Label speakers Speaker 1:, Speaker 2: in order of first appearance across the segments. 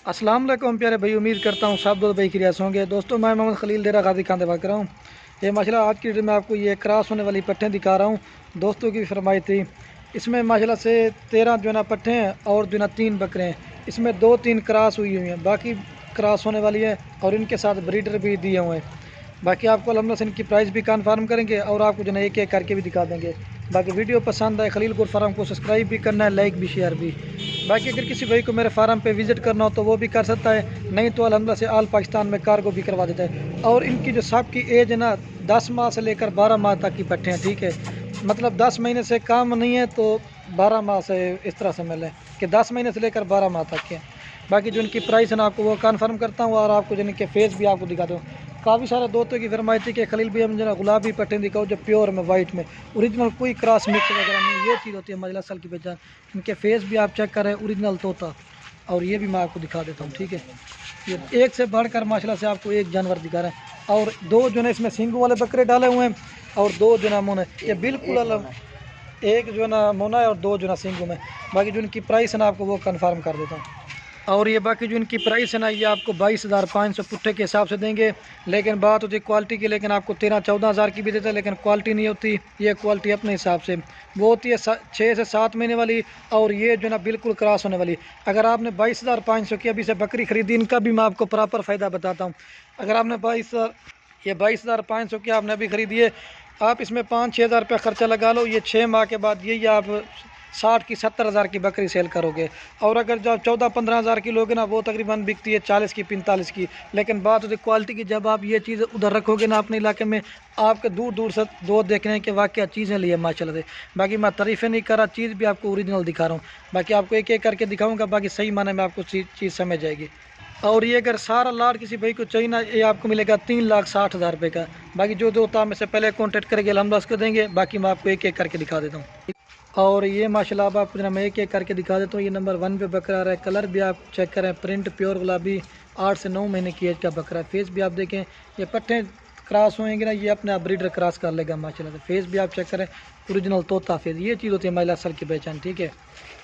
Speaker 1: अस्सलाम वालेकुम प्यारे भाई, उम्मीद करता हूँ सब दोस्त भाई की रियास होंगे। दोस्तों मैं मोहम्मद खलील डेरा गाजी खान दबा कर रहा हूँ। ये माशाल्लाह आज की वीडियो में आपको ये क्रॉस होने वाली पट्टें दिखा रहा हूँ। दोस्तों की फरमाइश थी। इसमें माशाल्लाह से 13 जो है ना पट्टे हैं और जो है ना 3 बकरे हैं। इसमें 2-3 क्रॉस हुई हुई हैं, बाकी क्रॉस होने वाली है और इनके साथ ब्रीडर भी दिए हुए हैं। बाकी आपको अल्हम्दुलिल्लाह से इनकी प्राइस भी कन्फर्म करेंगे और आपको जो है एक एक करके भी दिखा देंगे। बाकी वीडियो पसंद आए खलील गुर फार्म को सब्सक्राइब भी करना है, लाइक भी, शेयर भी। बाकी अगर किसी भाई को मेरे फार्म पे विज़िट करना हो तो वो भी कर सकता है, नहीं तो अल्हम्दुलिल्लाह से आल पाकिस्तान में कार्गो भी करवा देता है। और इनकी जो सब की एज है ना 10 माह से लेकर 12 माह तक की पट्टे हैं, ठीक है। मतलब 10 महीने से कम नहीं है तो 12 माह से इस तरह समझ लें कि 10 महीने से लेकर 12 माह तक के। बाकी जो इनकी प्राइस है ना आपको वो कन्फर्म करता हूँ और आपको जो इनके फेस भी आपको दिखाता हूँ। काफ़ी सारे दोस्तों की फरमाइश थी कि खलील भी हम जो गुलाबी पट्टे दिखाओ जो प्योर में वाइट में, ओरिजिनल कोई क्रॉस मिक्स वगैरह नहीं। ये चीज़ होती है मजला असल की पहचान। इनके फेस भी आप चेक करें, ओरिजिनल तोता। और ये भी मैं आपको दिखा देता हूँ, ठीक है। ये एक से बढ़कर माशाल्लाह से आपको एक जानवर दिखा रहे हैं। और 2 जो है इसमें सींगों वाले बकरे डाले हुए हैं और 2 जो ना मोना, ये बिल्कुल अलग। एक जो है ना मोना है और 2 जो ना सींगों में। बाकी जो इनकी प्राइस है ना आपको वो कन्फर्म कर देता हूँ। और ये बाकी जो इनकी प्राइस है ना ये आपको 22,500 पुट्ठे के हिसाब से देंगे। लेकिन बात होती है क्वालिटी की, लेकिन आपको 13-14 हज़ार की भी देते हैं, लेकिन क्वालिटी नहीं होती। ये क्वालिटी अपने हिसाब से वो होती है 6 से 7 महीने वाली। और ये जो ना बिल्कुल क्रॉस होने वाली। अगर आपने 22,500 की अभी से बकरी खरीदी, इनका भी मैं आपको प्रॉपर फ़ायदा बताता हूँ। अगर आपने 22,500 की आपने अभी खरीदी है, आप इसमें 5-6 हज़ार रुपया ख़र्चा लगा लो। ये 6 माह के बाद यही आप 60 की 70 हज़ार की बकरी सेल करोगे। और अगर जब 14-15 हज़ार की लोगे ना वो तकरीबन बिकती है 40 की 45 की। लेकिन बात होती है क्वालिटी की, जब आप ये चीज़ उधर रखोगे ना अपने इलाके में, आपके दूर दूर से दोस्त देखने हैं कि वाकई चीज़ें लिए माशाल्लाह से। बाकी मैं तारीफ़ें नहीं कर रहा, चीज़ भी आपको ओरिजिनल दिखा रहा हूँ। बाकी आपको एक एक करके दिखाऊँगा, बाकी सही माने में आपको चीज़ समझ जाएगी। और ये अगर सारा लाट किसी भाई को चाहिए ना, ये आपको मिलेगा 3,60,000 रुपये का। बाकी जो दोस्त में से पहले कॉन्टेक्ट करेंगे हम उसको देंगे। बाकी मैं आपको एक एक करके दिखा देता हूँ। और ये माशाल्लाह अब आपको मैं एक एक करके दिखा देता हूँ। ये नंबर 1 पे बकरा आ रहा है। कलर भी आप चेक करें, प्रिंट प्योर गुलाबी, 8 से 9 महीने की एज का बकरा है। फेस भी आप देखें, ये पट्टे क्रॉस होंगे ना ये अपने आप ब्रीडर क्रॉस कर लेगा माशाल्लाह से। फेस भी आप चेक करें, ओरिजिनल तोता फेस। ये चीज़ होती है महिला असल की पहचान, ठीक है।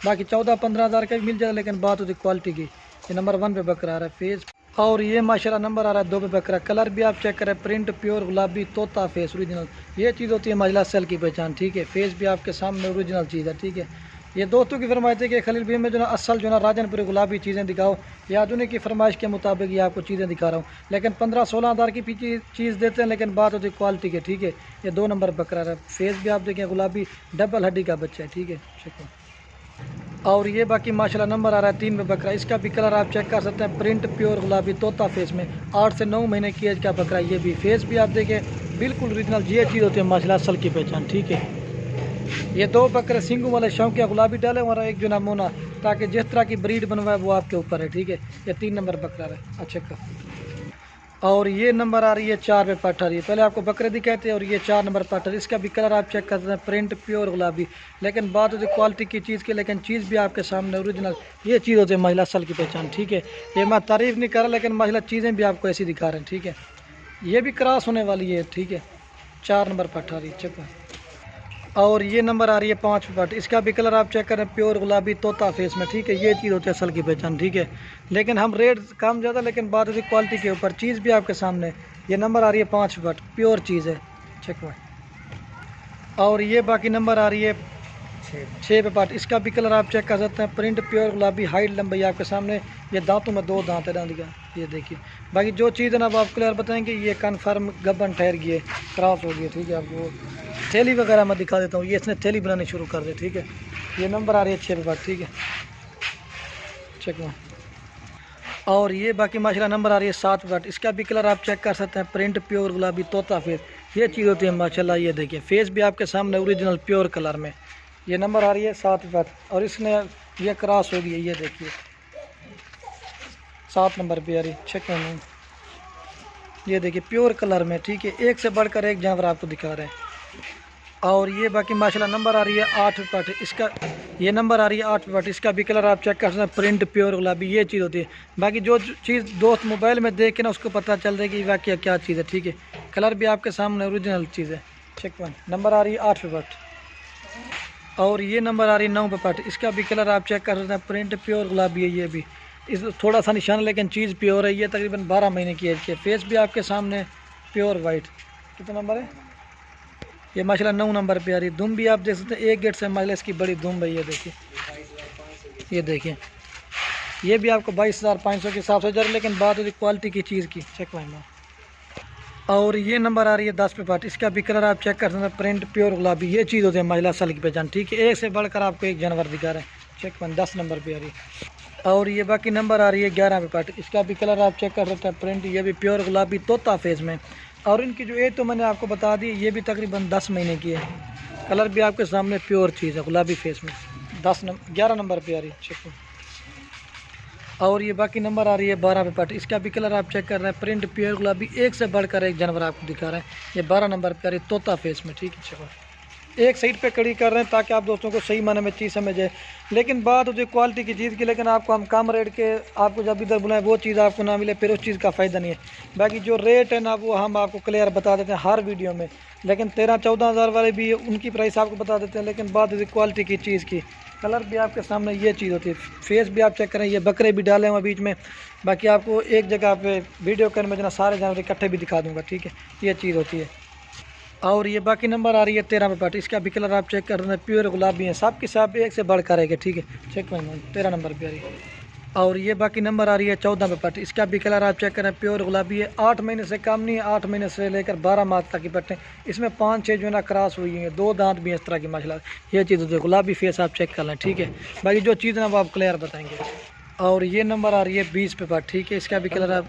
Speaker 1: बाकी 14-15 हज़ार का भी मिल जाए, लेकिन बात होती है क्वालिटी की। ये नंबर 1 पे बकरा आ रहा है फेस। और ये माशाल्लाह नंबर आ रहा है 2 पे बकरा। कलर भी आप चेक करें, प्रिंट प्योर गुलाबी तोता फेस ओरिजिनल। ये चीज़ होती है महिला सेल की पहचान, ठीक है। फेस भी आपके सामने ओरिजिनल चीज़ है, ठीक है। ये दोस्तों की फरमाइश है कि खलील भी में जो ना असल जो ना राजनपुरी गुलाबी चीज़ें दिखाओ, या उन्हीं की फरमाइश के मुताबिक ये आपको चीज़ें दिखा रहा हूँ। लेकिन 15-16 हज़ार की पीछे चीज़ देते हैं, लेकिन बात होती है क्वालिटी के, ठीक है। ये 2 नंबर बकरा है। फेस भी आप देखें गुलाबी, डबल हड्डी का बच्चा है, ठीक है। शुक्रिया। और ये बाकी माशाल्लाह नंबर आ रहा है 3 में बकरा। इसका भी कलर आप चेक कर सकते हैं, प्रिंट प्योर गुलाबी तोता फेस में, 8 से 9 महीने की एज का बकरा। ये भी फेस भी आप देखें बिल्कुल ओरिजिनल। ये चीज़ होती है माशाल्लाह असल की पहचान, ठीक है। ये 2 बकरे सिंगों वाले शौकिया गुलाबी डाले और एक जो ना मोना, ताकि जिस तरह की ब्रीड बनवाए वो आपके ऊपर है, ठीक है। ये 3 नंबर बकरा है। अच्छा का। और ये नंबर आ रही है 4 पे पट्टर। ये पहले आपको बकरे दिखाए थे और ये 4 नंबर पट्टर। इसका भी कलर आप चेक कर सकते हैं, प्रिंट प्योर गुलाबी। लेकिन बात होती है क्वालिटी की चीज़ की, लेकिन चीज़ भी आपके सामने ओरिजिनल। ये चीज़ होती है महिला असल की पहचान, ठीक है। ये मैं तारीफ़ नहीं कर रहा, लेकिन महिला चीज़ें भी आपको ऐसी दिखा रहे हैं, ठीक है। ये भी क्रॉस होने वाली है, ठीक है। 4 नंबर पट्टर ये चेक। और ये नंबर आ रही है 5 पट। इसका भी कलर आप चेक करें, प्योर गुलाबी तोता फेस में, ठीक है। ये चीज़ होती है असल की पहचान, ठीक है। लेकिन हम रेट कम ज़्यादा, लेकिन बात होती है क्वालिटी के ऊपर। चीज़ भी आपके सामने। ये नंबर आ रही है 5 पट, प्योर चीज़ है, चेक भाई। और ये बाकी नंबर आ रही है 6 पे पट। इसका भी कलर आप चेक कर सकते हैं, प्रिंट प्योर गुलाबी, हाइट लंबाई आपके सामने। ये दांतों में 2 दांत है डांडी का, ये देखिए। बाकी जो चीज़ है ना वो आप क्लियर बताएंगे, ये कन्फर्म गबन ठहर गई है, क्रॉस हो गई है, ठीक है। आपको थैली वगैरह मैं दिखा देता हूँ। ये इसने थैली बनानी शुरू कर दी, ठीक है। ये नंबर आ रही है 6 पे पट, ठीक है। चेक में। और ये बाकी माशाल्लाह नंबर आ रही है 7 पट। इसका भी कलर आप चेक कर सकते हैं, प्रिंट प्योर गुलाबी तोता फेस। ये चीज़ होती है माशाल्लाह। ये देखिए फेस भी आपके सामने ओरिजिनल प्योर कलर में। ये नंबर आ रही है 7 पट और इसने ये क्रॉस हो गई है, ये देखिए 7 नंबर पे आ रही। चेक में ये देखिए प्योर कलर में, ठीक है। एक से बढ़कर एक जानवर आपको दिखा रहे हैं। और ये बाकी माशाल्लाह नंबर आ रही है 8 पट। इसका ये नंबर आ रही है 8 पट। इसका भी कलर आप चेक कर सकते हैं, प्रिंट प्योर गुलाबी। ये चीज़ होती है। बाकी जो चीज़ दोस्त मोबाइल में देख के ना उसको पता चल जाएगी कि वाकई क्या चीज़ है, ठीक है। कलर भी आपके सामने ओरिजिनल चीज़ है। चेक वन नंबर आ रही है 8 पट। और ये नंबर आ रही है 9 पे पट। इसका भी कलर आप चेक कर सकते हैं, प्रिंट प्योर गुलाबी है ये भी। इस थोड़ा सा निशान लेकिन चीज़ प्योर है। ये तकरीबन 12 महीने की एज के। फेस भी आपके सामने प्योर वाइट। कितना नंबर है ये माशाल्लाह 9 नंबर पे आ रही है। दुम भी आप देख सकते हैं, एक गेट से माशाल्लाह इसकी बड़ी दुम है। ये देखिए, ये देखिए, ये भी आपको 22,500 के हिसाब से जा रही है, लेकिन बात होती क्वालिटी की चीज़ की। चेक माइना। और ये नंबर आ रही है 10 पे पार्ट। इसका भी कलर आप चेक कर सकते हैं, प्रिंट प्योर गुलाबी। ये चीज़ होती है माशाल्लाह सल की पहचान, ठीक है। एक से बढ़कर आपको एक जानवर दिखा रहे हैं। चेक माइन 10 नंबर पे आ रही है। और ये बाकी नंबर आ रही है 11 पे पार्ट। इसका भी कलर आप चेक कर सकते हैं, प्रिंट ये भी प्योर गुलाबी तोता फेस में। और इनकी जो एज तो मैंने आपको बता दी, ये भी तकरीबन 10 महीने की है। कलर भी आपके सामने प्योर चीज़ है गुलाबी फेस में। 11 नंबर पे आ रही है। चेक। और ये बाकी नंबर आ रही है 12 पे पार्ट। इसका भी कलर आप चेक कर रहे हैं, प्रिंट प्योर गुलाबी। एक से बढ़कर एक जानवर आपको दिखा रहे हैं। ये 12 नंबर पे आ रही है तोता फेस में, ठीक है। चलो एक साइड पे खड़ी कर रहे हैं ताकि आप दोस्तों को सही माने में चीज़ समझ आए। लेकिन बात होती है क्वालिटी की चीज़ की, लेकिन आपको हम कम रेट के आपको जब इधर बुलाएं वो चीज़ आपको ना मिले, फिर उस चीज़ का फ़ायदा नहीं है। बाकी जो रेट है ना वो हम आपको क्लियर बता देते हैं हर वीडियो में। लेकिन 13-14 हज़ार वाले भी उनकी प्राइस आपको बता देते हैं। लेकिन बात होती है क्वालिटी की चीज़ की। कलर भी आपके सामने ये चीज़ होती है। फेस भी आप चेक करें, ये बकरे भी डाले हुए बीच में। बाकी आपको एक जगह पे वीडियो करने में जना सारे जानवर इकट्ठे भी दिखा दूंगा, ठीक है। ये चीज़ होती है। और ये बाकी नंबर आ रही है 13 पे पार्ट। इसका भी कलर आप चेक कर रहे हैं, प्योर गुलाबी है। सब के सब एक से बढ़ करेगा, ठीक है। चेक में 13 नंबर पे आ रही है। और ये बाकी नंबर आ रही है 14 पे पार्ट। इसका भी कलर आप चेक करें, प्योर गुलाबी है। 8 महीने से कम नहीं है, 8 महीने से लेकर 12 माह तक की पट्टे। इसमें 5-6 जो है ना क्रॉस हुई हैं, 2 दांत भी इस तरह की माशाल्लाह। ये चीज़ होती है, गुलाबी फेस आप चेक कर लें, ठीक है। बाकी जो चीज़ ना वो आप क्लियर बताएंगे। और ये नंबर आ रही है 20 पे पार्ट, ठीक है। इसका भी कलर आप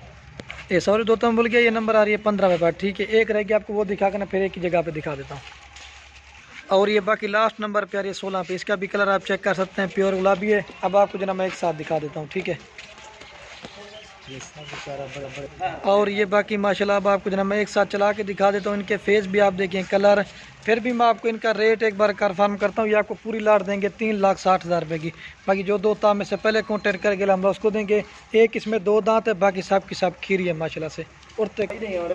Speaker 1: सॉरी दोस्तों मैं भूल गया, ये नंबर आ रही है 15 पे पार्ट, ठीक है। एक रहेगी आपको वो दिखा कर ना फिर एक ही जगह पे दिखा देता हूँ। और ये बाकी लास्ट नंबर पे आ रही है 16 पे। इसका भी कलर आप चेक कर सकते हैं, प्योर गुलाबी है। अब आपको जना मैं एक साथ दिखा देता हूँ, ठीक है। और ये बाकी माशाल्लाह अब आपको जना मैं एक साथ चला के दिखा देता हूँ। इनके फेस भी आप देखें, कलर। फिर भी मैं आपको इनका रेट एक बार कन्फर्म करता हूँ। ये आपको पूरी लाट देंगे 3,60,000 रुपये की। बाकी जो 2 दांत में से पहले कॉन्टेक्ट करके हम उसको देंगे। एक इसमें 2 दांत है, बाकी सब की सब खीरी है माशाल्लाह से। और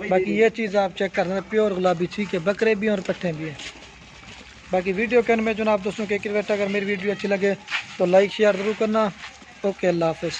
Speaker 1: बाकी ये चीज़ आप चेक कर सकते हैं, प्योर गुलाबी, ठीक है। बकरे भी और पट्टे भी हैं। बाकी वीडियो करने में जो ना आप दोस्तों के रिक्वेस्ट, अगर मेरी वीडियो अच्छी लगे तो लाइक शेयर ज़रूर करना। ओके, अल्लाह हाफ़िज़।